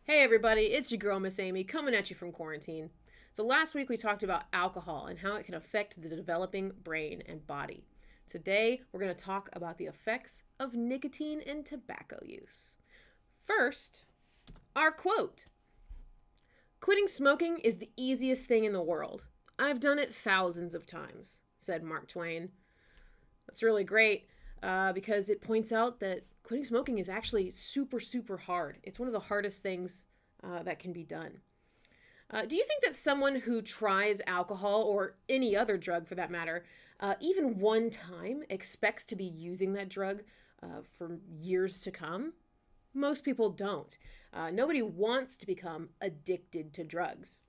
Hey everybody, it's your girl Miss Amy coming at you from quarantine. So last week we talked about alcohol and how it can affect the developing brain and body. Today we're going to talk about the effects of nicotine and tobacco use. First, our quote. "Quitting smoking is the easiest thing in the world. I've done it thousands of times," said Mark Twain. That's really great because it points out that quitting smoking is actually super, super hard. It's one of the hardest things that can be done. Do you think that someone who tries alcohol or any other drug for that matter, even one time, expects to be using that drug for years to come? Most people don't. Nobody wants to become addicted to drugs.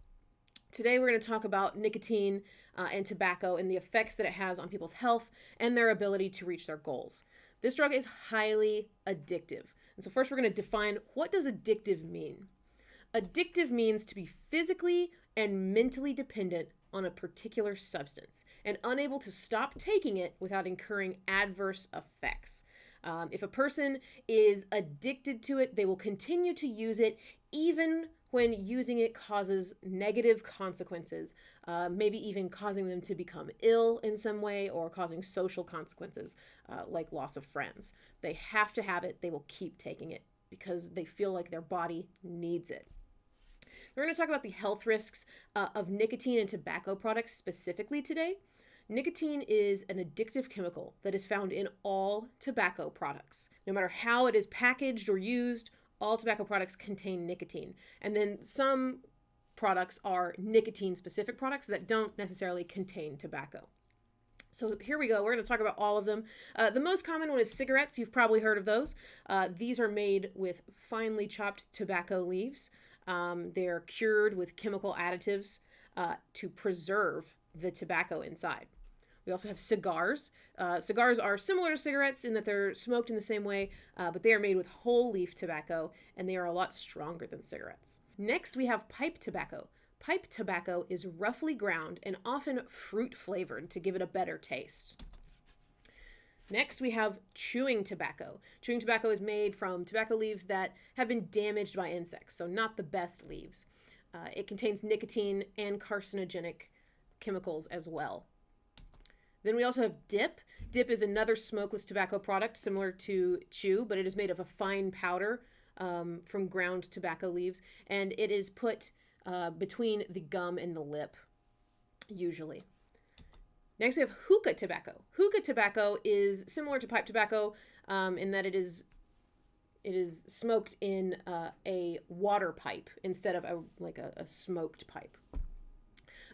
Today, we're going to talk about nicotine and tobacco and the effects that it has on people's health and their ability to reach their goals. This drug is highly addictive. And so first, we're going to define what does addictive mean. Addictive means to be physically and mentally dependent on a particular substance and unable to stop taking it without incurring adverse effects. If a person is addicted to it, they will continue to use it even when using it causes negative consequences, maybe even causing them to become ill in some way or causing social consequences like loss of friends. They have to have it. They will keep taking it because they feel like their body needs it. We're going to talk about the health risks of nicotine and tobacco products specifically today. Nicotine is an addictive chemical that is found in all tobacco products. No matter how it is packaged or used, all tobacco products contain nicotine. And then some products are nicotine-specific products that don't necessarily contain tobacco. So here we go. We're going to talk about all of them. The most common one is cigarettes. You've probably heard of those. These are made with finely chopped tobacco leaves. They're cured with chemical additives to preserve the tobacco inside. We also have cigars. Cigars are similar to cigarettes in that they're smoked in the same way, but they are made with whole leaf tobacco, and they are a lot stronger than cigarettes. Next, we have pipe tobacco. Pipe tobacco is roughly ground and often fruit flavored to give it a better taste. Next, we have chewing tobacco. Chewing tobacco is made from tobacco leaves that have been damaged by insects, so not the best leaves. It contains nicotine and carcinogenic chemicals as well. Then we also have dip. Dip is another smokeless tobacco product similar to chew, but it is made of a fine powder from ground tobacco leaves, and it is put between the gum and the lip, usually. Next, we have hookah tobacco. Hookah tobacco is similar to pipe tobacco in that it is smoked in a water pipe instead of a smoked pipe.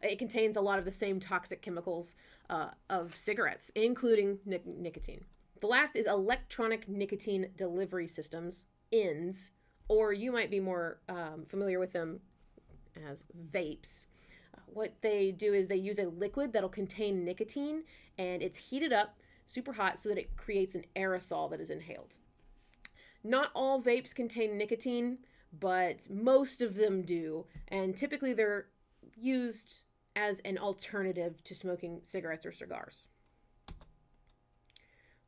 It contains a lot of the same toxic chemicals of cigarettes, including nicotine. The last is electronic nicotine delivery systems, ENDS, or you might be more familiar with them as vapes. What they do is they use a liquid that'll contain nicotine, and it's heated up super hot so that it creates an aerosol that is inhaled. Not all vapes contain nicotine, but most of them do, and typically they're used as an alternative to smoking cigarettes or cigars.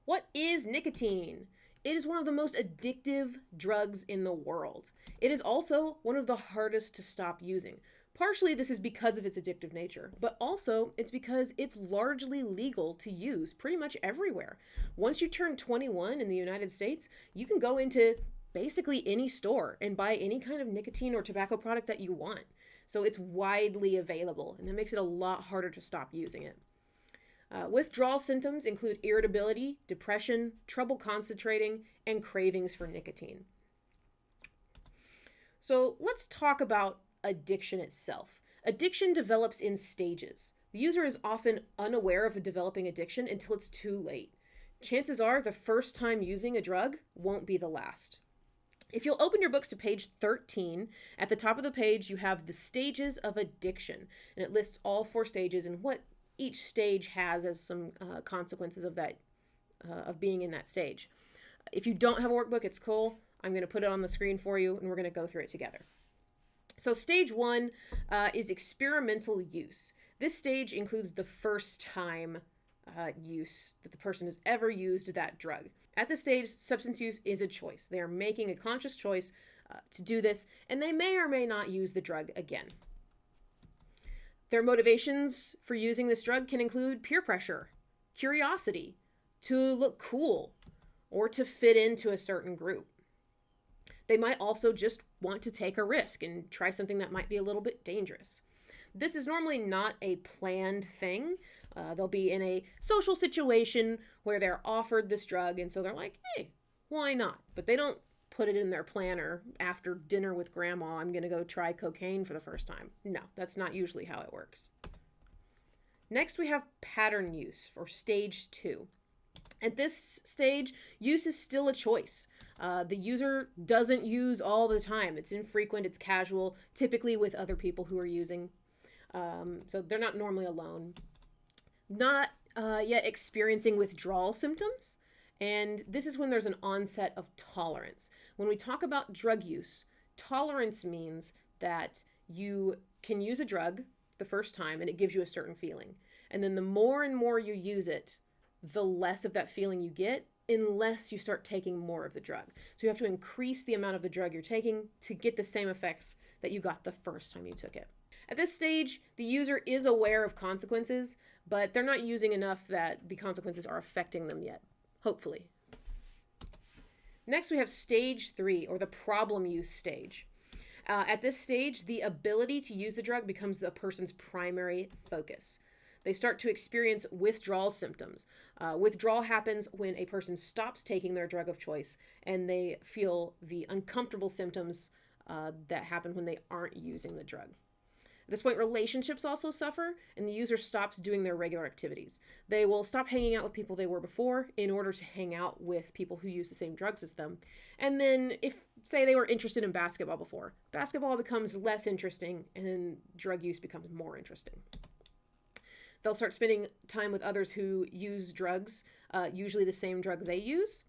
What is nicotine? It is one of the most addictive drugs in the world. It is also one of the hardest to stop using. Partially, this is because of its addictive nature, but also it's because it's largely legal to use pretty much everywhere. Once you turn 21 in the United States, you can go into basically any store and buy any kind of nicotine or tobacco product that you want. So it's widely available, and that makes it a lot harder to stop using it. Withdrawal symptoms include irritability, depression, trouble concentrating, and cravings for nicotine. So let's talk about addiction itself. Addiction develops in stages. The user is often unaware of the developing addiction until it's too late. Chances are the first time using a drug won't be the last. If you'll open your books to page 13, at the top of the page you have the stages of addiction, and it lists all 4 stages and what each stage has as some consequences of that of being in that stage. If you don't have a workbook, it's cool. I'm going to put it on the screen for you, and we're going to go through it together. So stage 1 is experimental use. This stage includes the first time use that the person has ever used that drug. At this stage, substance use is a choice. They are making a conscious choice to do this, and they may or may not use the drug again. Their motivations for using this drug can include peer pressure, curiosity, to look cool, or to fit into a certain group. They might also just want to take a risk and try something that might be a little bit dangerous. This is normally not a planned thing. They'll be in a social situation where they're offered this drug, and so they're like, hey, why not? But they don't put it in their planner after dinner with grandma, I'm going to go try cocaine for the first time. No, that's not usually how it works. Next, we have pattern use, or stage 2. At this stage, use is still a choice. The user doesn't use all the time. It's infrequent, it's casual, typically with other people who are using. So they're not normally alone. Not yet experiencing withdrawal symptoms. And this is when there's an onset of tolerance. When we talk about drug use, tolerance means that you can use a drug the first time and it gives you a certain feeling. And then the more and more you use it, the less of that feeling you get, unless you start taking more of the drug. So you have to increase the amount of the drug you're taking to get the same effects that you got the first time you took it. At this stage, the user is aware of consequences, but they're not using enough that the consequences are affecting them yet, hopefully. Next, we have stage 3, or the problem use stage. At this stage, the ability to use the drug becomes the person's primary focus. They start to experience withdrawal symptoms. Withdrawal happens when a person stops taking their drug of choice and they feel the uncomfortable symptoms that happen when they aren't using the drug. At this point, relationships also suffer, and the user stops doing their regular activities. They will stop hanging out with people they were before in order to hang out with people who use the same drugs as them. And then if, say, they were interested in basketball before, basketball becomes less interesting, and then drug use becomes more interesting. They'll start spending time with others who use drugs, usually the same drug they use.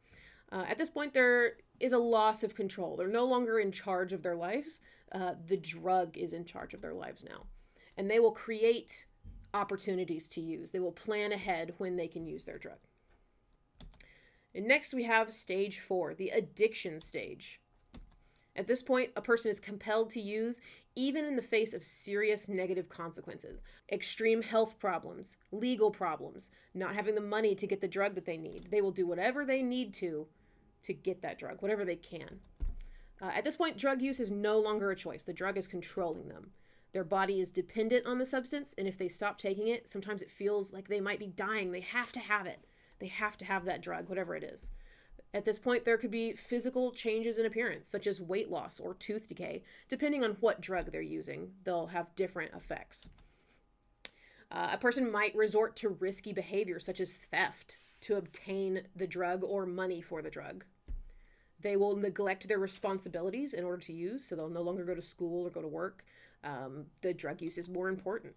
At this point, there is a loss of control. They're no longer in charge of their lives. The drug is in charge of their lives now. And they will create opportunities to use. They will plan ahead when they can use their drug. And next we have stage 4, the addiction stage. At this point, a person is compelled to use even in the face of serious negative consequences. Extreme health problems, legal problems, not having the money to get the drug that they need. They will do whatever they need to get that drug, whatever they can. At this point, drug use is no longer a choice. The drug is controlling them. Their body is dependent on the substance, and if they stop taking it, sometimes it feels like they might be dying. They have to have it. They have to have that drug, whatever it is. At this point, there could be physical changes in appearance, such as weight loss or tooth decay. Depending on what drug they're using, they'll have different effects. A person might resort to risky behavior, such as theft, to obtain the drug or money for the drug. They will neglect their responsibilities in order to use, so they'll no longer go to school or go to work. The drug use is more important.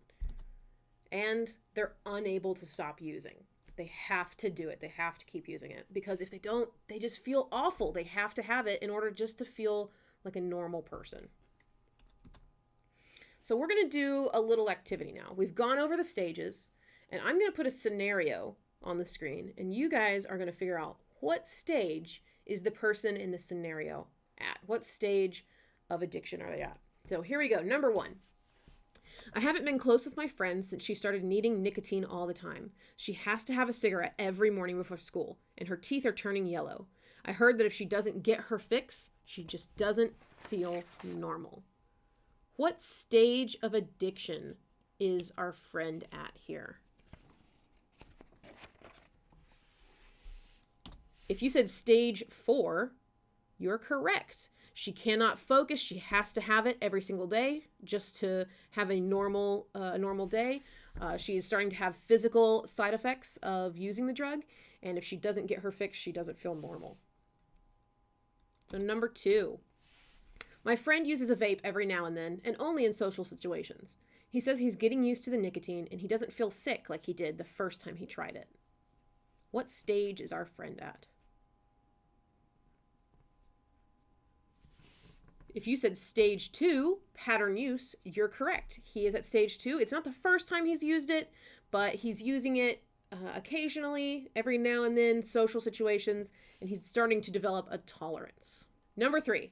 And they're unable to stop using. They have to do it. They have to keep using it. Because if they don't, they just feel awful. They have to have it in order just to feel like a normal person. So we're going to do a little activity now. We've gone over the stages, and I'm going to put a scenario on the screen, and you guys are going to figure out what stage is the person in the scenario at? What stage of addiction are they at? So here we go. Number 1. I haven't been close with my friend since she started needing nicotine all the time. She has to have a cigarette every morning before school, and her teeth are turning yellow. I heard that if she doesn't get her fix, she just doesn't feel normal. What stage of addiction is our friend at here? If you said stage 4, you're correct. She cannot focus. She has to have it every single day just to have a normal day. She's starting to have physical side effects of using the drug. And if she doesn't get her fix, she doesn't feel normal. So number 2. My friend uses a vape every now and then, and only in social situations. He says he's getting used to the nicotine, and he doesn't feel sick like he did the first time he tried it. What stage is our friend at? If you said stage 2, pattern use, you're correct. He is at stage 2. It's not the first time he's used it, but he's using it occasionally, every now and then, social situations, and he's starting to develop a tolerance. Number 3.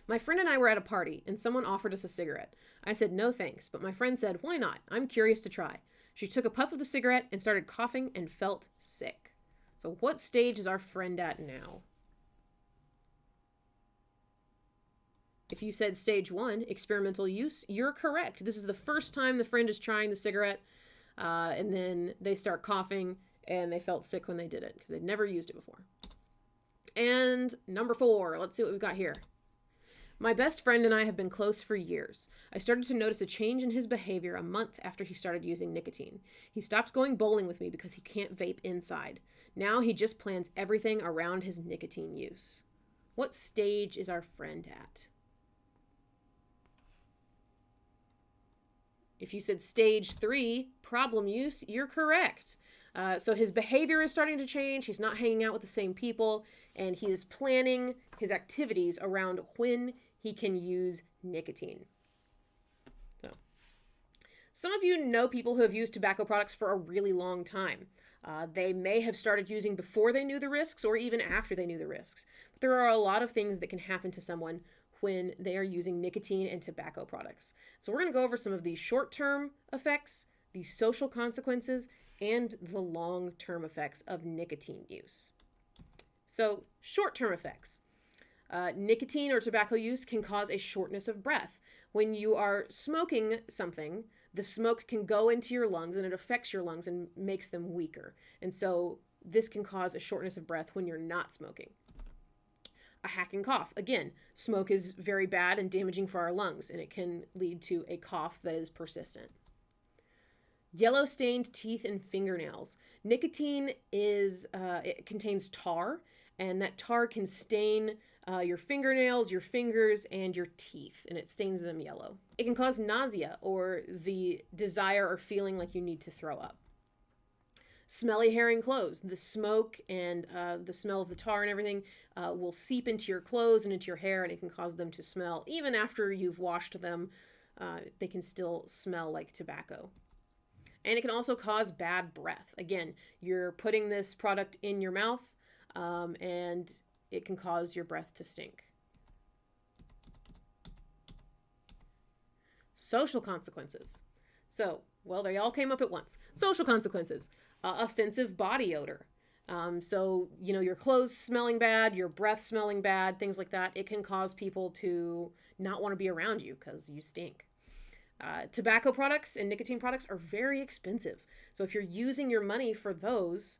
My friend and I were at a party, and someone offered us a cigarette. I said no thanks, but my friend said, why not? I'm curious to try. She took a puff of the cigarette and started coughing and felt sick. So what stage is our friend at now? If you said stage 1, experimental use, you're correct. This is the first time the friend is trying the cigarette, and then they start coughing, and they felt sick when they did it because they'd never used it before. And number 4, let's see what we've got here. My best friend and I have been close for years. I started to notice a change in his behavior a month after he started using nicotine. He stopped going bowling with me because he can't vape inside. Now he just plans everything around his nicotine use. What stage is our friend at? If you said stage 3, problem use, you're correct. So his behavior is starting to change. He's not hanging out with the same people, and he is planning his activities around when he can use nicotine. So, some of you know people who have used tobacco products for a really long time. They may have started using before they knew the risks or even after they knew the risks. But there are a lot of things that can happen to someone when they are using nicotine and tobacco products. So we're going to go over some of the short-term effects, the social consequences, and the long-term effects of nicotine use. So short-term effects. Nicotine or tobacco use can cause a shortness of breath. When you are smoking something, the smoke can go into your lungs and it affects your lungs and makes them weaker. And so this can cause a shortness of breath when you're not smoking. A hacking cough. Again, smoke is very bad and damaging for our lungs, and it can lead to a cough that is persistent. Yellow stained teeth and fingernails. Nicotine it contains tar, and that tar can stain your fingernails, your fingers, and your teeth, and it stains them yellow. It can cause nausea or the desire or feeling like you need to throw up. Smelly hair and clothes. The smoke and the smell of the tar and everything will seep into your clothes and into your hair, and it can cause them to smell. Even after you've washed them, they can still smell like tobacco. And it can also cause bad breath. Again, you're putting this product in your mouth, and it can cause your breath to stink. Social consequences. So, well, they all came up at once. Social consequences. Offensive body odor. So, your clothes smelling bad, your breath smelling bad, things like that. It can cause people to not want to be around you because you stink. Tobacco products and nicotine products are very expensive. So if you're using your money for those,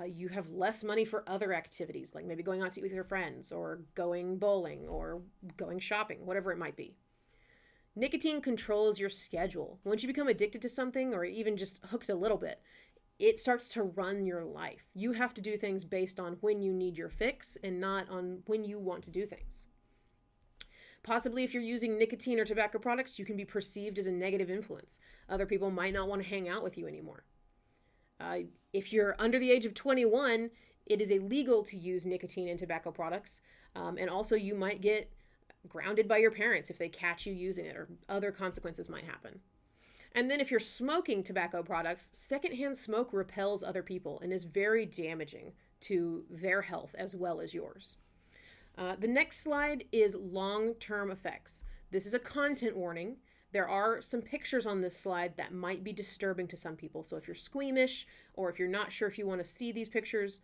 you have less money for other activities, like maybe going out to eat with your friends or going bowling or going shopping, whatever it might be. Nicotine controls your schedule. Once you become addicted to something or even just hooked a little bit, it starts to run your life. You have to do things based on when you need your fix and not on when you want to do things. Possibly if you're using nicotine or tobacco products, you can be perceived as a negative influence. Other people might not want to hang out with you anymore. If you're under the age of 21, it is illegal to use nicotine and tobacco products. And also you might get grounded by your parents if they catch you using it, or other consequences might happen. And then if you're smoking tobacco products, secondhand smoke repels other people and is very damaging to their health as well as yours. The next slide is long-term effects. This is a content warning. There are some pictures on this slide that might be disturbing to some people. So if you're squeamish or if you're not sure if you want to see these pictures,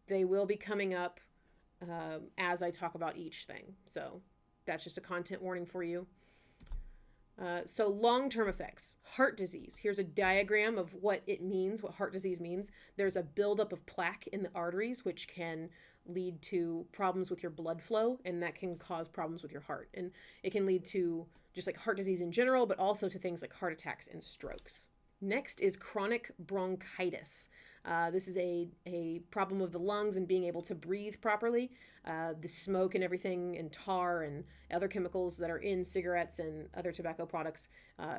they will be coming up as I talk about each thing. So that's just a content warning for you. So long-term effects, heart disease. Here's a diagram of what it means, what heart disease means. There's a buildup of plaque in the arteries, which can lead to problems with your blood flow, and that can cause problems with your heart. And it can lead to just like heart disease in general, but also to things like heart attacks and strokes. Next is chronic bronchitis. This is a problem of the lungs and being able to breathe properly. The smoke and everything and tar and other chemicals that are in cigarettes and other tobacco products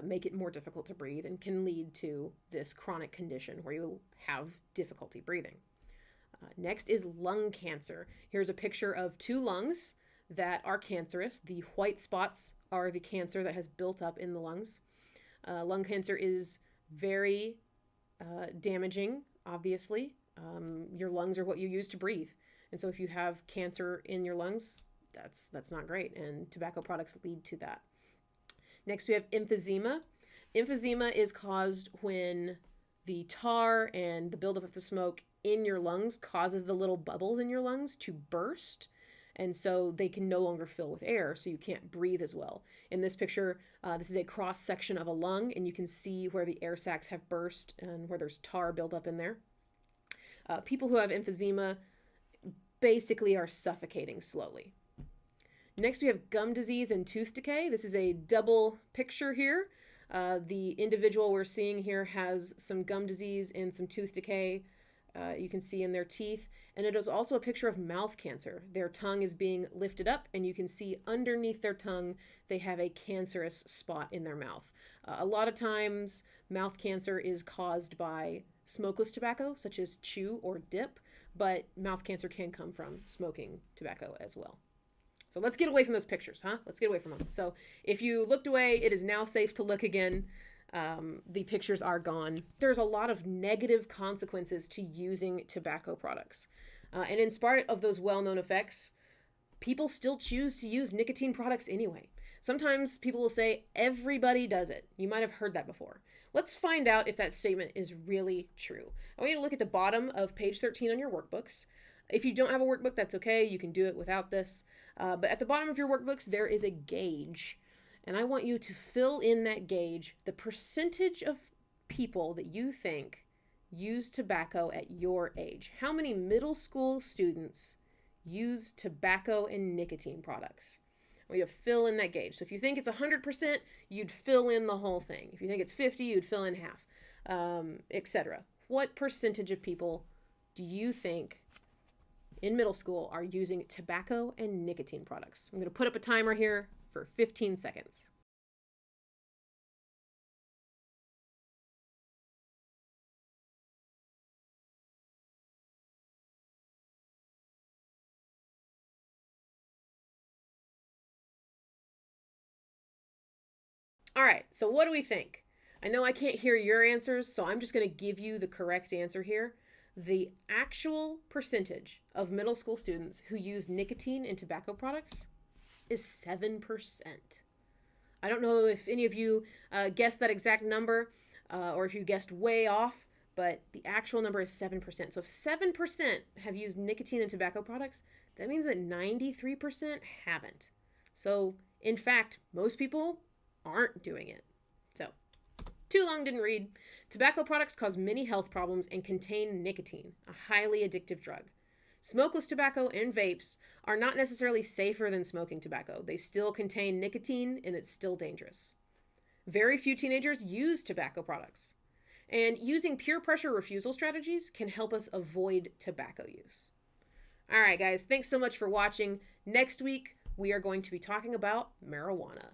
make it more difficult to breathe and can lead to this chronic condition where you have difficulty breathing. Next is lung cancer. Here's a picture of 2 lungs that are cancerous. The white spots are the cancer that has built up in the lungs. Lung cancer is very damaging, obviously. Your lungs are what you use to breathe. And so if you have cancer in your lungs, that's not great, and tobacco products lead to that. Next, we have emphysema. Emphysema is caused when the tar and the buildup of the smoke in your lungs causes the little bubbles in your lungs to burst. And so they can no longer fill with air, so you can't breathe as well. In this picture, this is a cross section of a lung, and you can see where the air sacs have burst and where there's tar buildup in there. People who have emphysema basically are suffocating slowly. Next, we have gum disease and tooth decay. This is a double picture here. The individual we're seeing here has some gum disease and some tooth decay. You can see in their teeth. And it is also a picture of mouth cancer. Their tongue is being lifted up, and you can see underneath their tongue, they have a cancerous spot in their mouth. A lot of times, mouth cancer is caused by smokeless tobacco, such as chew or dip, but mouth cancer can come from smoking tobacco as well. So let's get away from those pictures, huh? Let's get away from them. So if you looked away, it is now safe to look again. The pictures are gone. There's a lot of negative consequences to using tobacco products. And in spite of those well-known effects, people still choose to use nicotine products anyway. Sometimes people will say, everybody does it. You might have heard that before. Let's find out if that statement is really true. I want you to look at the bottom of page 13 on your workbooks. If you don't have a workbook, that's okay. You can do it without this. But at the bottom of your workbooks, there is a gauge. And I want you to fill in that gauge the percentage of people that you think use tobacco at your age. How many middle school students use tobacco and nicotine products? I want you to fill in that gauge. So if you think it's 100%, you'd fill in the whole thing. If you think it's 50, you'd fill in half, etc. What percentage of people do you think in middle school are using tobacco and nicotine products? I'm going to put up a timer here for 15 seconds. All right, so what do we think? I know I can't hear your answers, so I'm just going to give you the correct answer here. The actual percentage of middle school students who use nicotine in tobacco products is 7%. I don't know if any of you guessed that exact number or if you guessed way off, but the actual number is 7%. So if 7% have used nicotine in tobacco products, that means that 93% haven't. So in fact, most people aren't doing it. So, too long, didn't read. Tobacco products cause many health problems and contain nicotine, a highly addictive drug. Smokeless tobacco and vapes are not necessarily safer than smoking tobacco. They still contain nicotine, and it's still dangerous. Very few teenagers use tobacco products. And using peer pressure refusal strategies can help us avoid tobacco use. All right, guys, thanks so much for watching. Next week, we are going to be talking about marijuana.